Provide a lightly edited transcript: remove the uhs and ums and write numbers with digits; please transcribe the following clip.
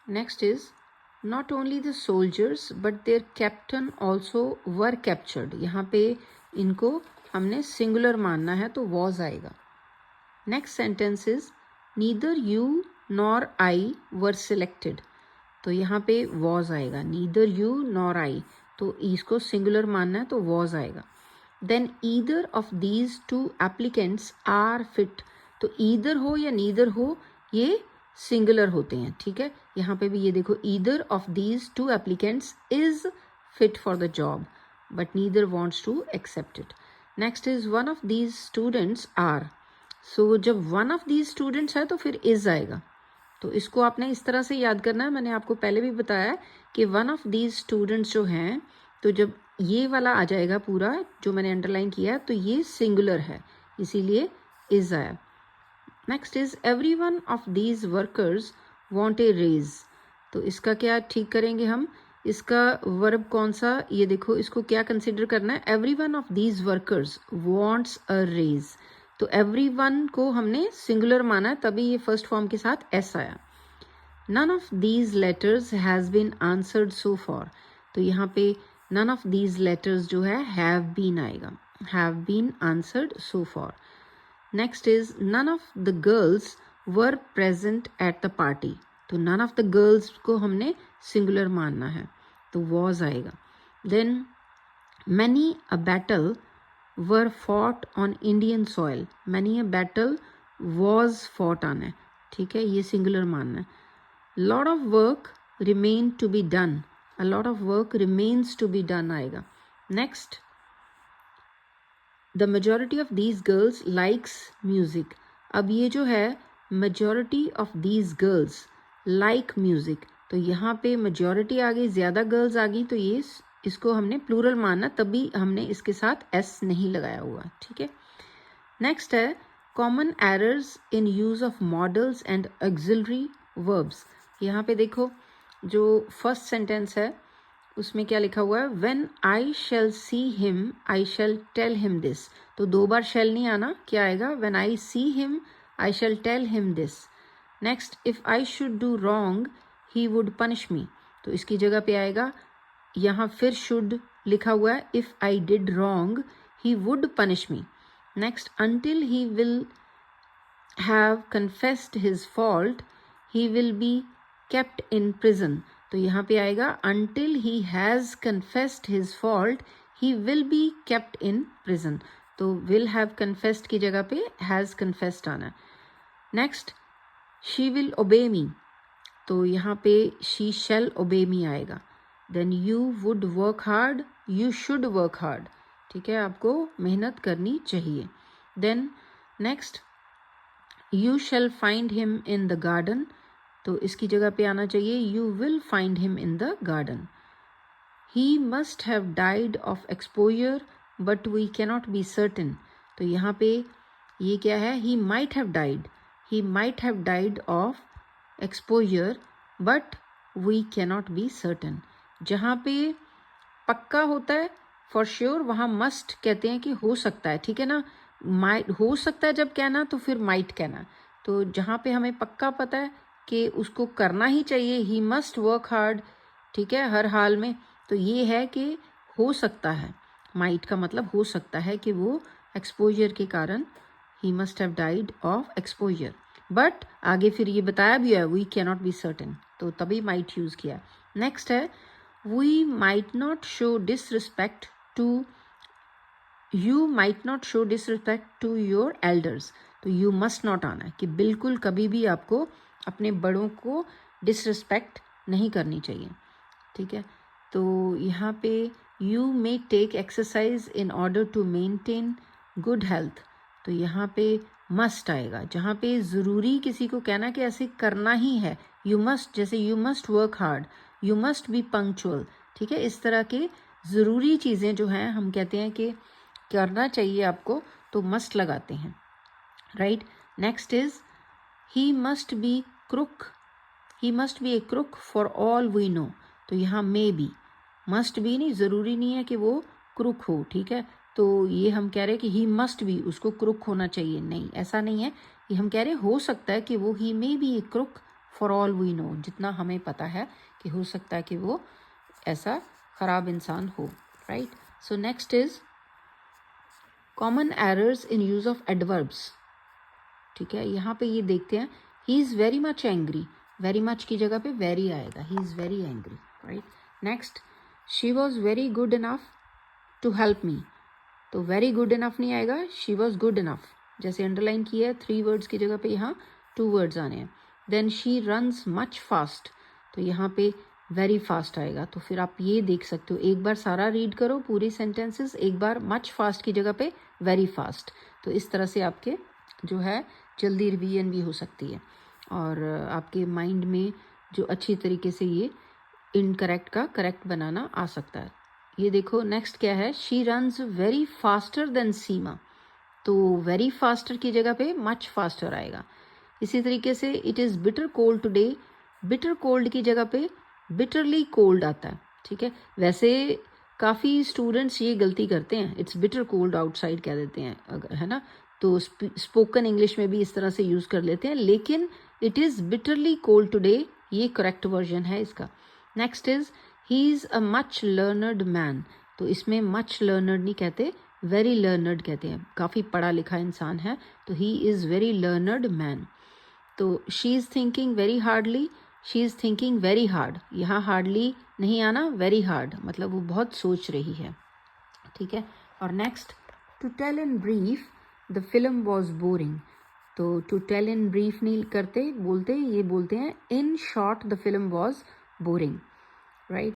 Next is not only the soldiers but there captain also were captured. यहाँ पे इनको हमने सिंगुलर मानना है तो वॉज आएगा। Next sentence is neither you nor I were selected. तो यहाँ पे वॉज आएगा, नीदर यू नॉर आई, तो इसको सिंगुलर मानना है तो वॉज आएगा। Then either of these two applicants are fit. तो ईदर हो या नीदर हो ये सिंगुलर होते हैं, ठीक है। यहाँ पे भी ये देखो, either of these two applicants is fit for the job but neither wants to accept it. Next is one of these students are. So जब वन ऑफ दीज स्टूडेंट्स है तो फिर इज आएगा, तो इसको आपने इस तरह से याद करना है। मैंने आपको पहले भी बताया कि वन ऑफ दीज स्टूडेंट्स जो हैं, तो जब ये वाला आ जाएगा पूरा जो मैंने अंडरलाइन किया तो ये सिंगुलर है, इसीलिए इज आया। Next is every one of these workers want a raise. तो इसका क्या ठीक करेंगे हम, इसका वर्ब कौन सा, ये देखो इसको क्या कंसिडर करना है, every one of these workers wants a raise. तो एवरी वन को हमने सिंगुलर माना है तभी ये फर्स्ट फॉर्म के साथ एस आया। None of these letters has been answered so far. तो यहाँ पे नन ऑफ दीज लेटर्स जो है हैव बीन आएगा, have been answered so far. Next is none of the girls were present at the party. तो none of the girls को हमने singular मानना है तो वॉज आएगा। Then many a battle were fought on Indian soil. Many a battle was fought on है, ठीक है, ये सिंगुलर मानना है। Lot of work remain to be done. A lot of work remains to be done आएगा। Next the majority of these girls likes music. अब ये जो है majority of these girls like music, तो यहाँ पे मेजॉरिटी आ गई, ज़्यादा गर्ल्स आ गई, तो ये इसको हमने प्लूरल माना तभी हमने इसके साथ एस नहीं लगाया हुआ, ठीक है। नेक्स्ट है common errors in use of models and auxiliary verbs. यहाँ पे देखो जो फर्स्ट सेंटेंस है उसमें क्या लिखा हुआ है, when I shall see him I shall tell him this. तो दो बार शैल नहीं आना, क्या आएगा, when I see him I shall tell him this. Next if I should do wrong he would punish me. तो इसकी जगह पे आएगा, यहाँ फिर शुड लिखा हुआ है, if I did wrong he would punish me. Next until he will have confessed his fault he will be kept in prison। तो यहाँ पे आएगा until he has confessed his fault he will be kept in prison। तो will have confessed की जगह पे has confessed आना है। Next she will obey me, तो यहाँ पे she shall obey me आएगा। Then you would work hard you should work hard, ठीक है, आपको मेहनत करनी चाहिए। Then next you shall find him in the garden, तो इसकी जगह पे आना चाहिए you will find him in the garden. He must have died of exposure but we cannot be certain. तो यहाँ पे ये क्या है, he might have died, he might have died of exposure but we cannot be certain. जहाँ पे पक्का होता है फॉर श्योर वहाँ मस्ट कहते हैं कि हो सकता है, ठीक है ना। माइट हो सकता है जब कहना तो फिर माइट कहना। तो जहाँ पे हमें पक्का पता है कि उसको करना ही चाहिए, ही मस्ट वर्क हार्ड, ठीक है, हर हाल में, तो ये है कि हो सकता है, माइट का मतलब हो सकता है कि वो एक्सपोजर के कारण he must have died of exposure. But आगे फिर ये बताया भी है we can not be certain, तो तभी माइट यूज़ किया। नेक्स्ट है we might not show disrespect to, you might not show disrespect to your elders. तो यू मस्ट नॉट आना है कि बिल्कुल कभी भी आपको अपने बड़ों को डिसरिस्पेक्ट नहीं करनी चाहिए, ठीक है। तो यहाँ पे you may take exercise in order to maintain good health. तो यहाँ पे मस्ट आएगा, जहाँ पे ज़रूरी किसी को कहना कि ऐसे करना ही है, यू मस्ट, जैसे you must work hard, you must be punctual, ठीक है, इस तरह के ज़रूरी चीज़ें जो हैं हम कहते हैं कि करना चाहिए आपको, तो मस्ट लगाते हैं, right. Next is he must be crook, he must be a crook for all we know. तो यहाँ मे बी, मस्ट बी नहीं, ज़रूरी नहीं है कि वो क्रुक हो, ठीक है। तो ये हम कह रहे हैं कि ही मस्ट बी, उसको क्रुक होना चाहिए, नहीं, ऐसा नहीं है, ये हम कह रहे हैं हो सकता है कि वो ही may be a crook for all we know, जितना हमें पता है कि हो सकता है कि वो ऐसा ख़राब इंसान हो, right. So next is common errors in use of adverbs. ठीक है, यहाँ पे ये देखते हैं. He is very much angry. Very much की जगह पे वेरी आएगा. He is very angry, right. Next, she was very good enough to help me. तो वेरी गुड इनफ नहीं आएगा, शी वॉज गुड इनफ. जैसे अंडरलाइन किया है, 3 वर्ड्स की जगह पे यहाँ 2 वर्ड्स आने हैं. Then she runs much fast. तो यहाँ पे वेरी फास्ट आएगा. तो फिर आप ये देख सकते हो, एक बार सारा रीड करो पूरी सेंटेंसेस, एक बार मच फास्ट की जगह पे वेरी फास्ट. तो इस तरह से आपके जो है जल्दी रिवीजन भी हो सकती है और आपके माइंड में जो अच्छी तरीके से ये इनकरेक्ट का करेक्ट बनाना आ सकता है. ये देखो नेक्स्ट क्या है, she runs very faster than Seema. तो वेरी फास्टर की जगह पे मच फास्टर आएगा. इसी तरीके से it is bitter cold today. Bitter cold की जगह पे बिटरली कोल्ड आता है. ठीक है, वैसे काफ़ी स्टूडेंट्स ये गलती करते हैं, इट्स बिटर कोल्ड आउटसाइड कह देते हैं, है ना. तो स्पोकन इंग्लिश में भी इस तरह से यूज़ कर लेते हैं, लेकिन it is bitterly cold today ये करेक्ट वर्जन है इसका. Next is he is a much learned man. तो इसमें मच लर्नर्ड नहीं कहते, वेरी लर्नर्ड कहते हैं. काफ़ी पढ़ा लिखा इंसान है, तो he is very learned man. तो she is thinking very hardly. She is thinking very hard. यहाँ हार्डली नहीं आना, वेरी हार्ड, मतलब वो बहुत सोच रही है. ठीक है. और next, to tell in brief the film was boring. तो टू टेल इन ब्रीफ नहीं करते, बोलते ये बोलते हैं in short the film was boring, right.